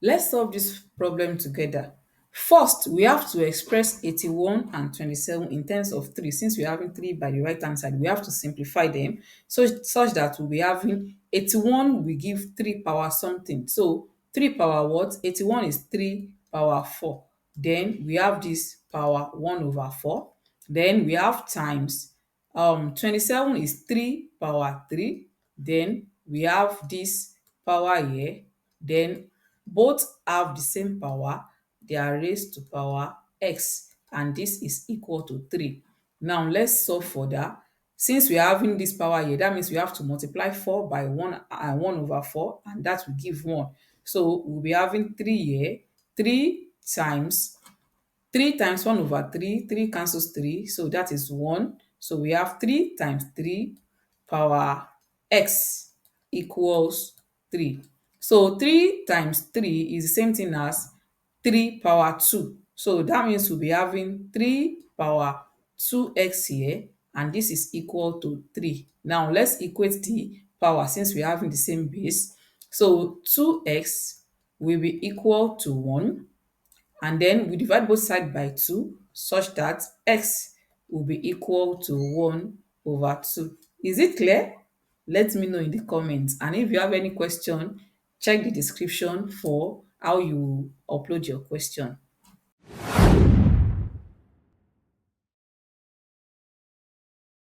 Let's solve this problem together. First, we have to express 81 and 27 in terms of 3. Since we're having 3 by the right hand side, we have to simplify them such that we'll be having 81 we give 3 power something. So 3 power what? 81 is 3 power 4. Then we have this power 1 over 4. Then we have times 27 is 3 power 3. Then we have this power here. Then both have the same power. They are raised to power x, and this is equal to 3. Now let's solve for that. Since we are having this power here, that means we have to multiply 4 by 1 and 1 over 4, and that will give 1. So we'll be having 3 here. 3 times 3 times 1 over 3, 3 cancels 3, so that is 1. So we have 3 times 3 power x equals 3. So 3 times 3 is the same thing as 3 power 2. So that means we'll be having 3 power 2x here, and this is equal to 3. Now let's equate the power since we're having the same base. So 2x will be equal to 1, and then we divide both sides by 2 such that x will be equal to 1 over 2. Is it clear? Let me know in the comments. And if you have any question, check the description for how you upload your question.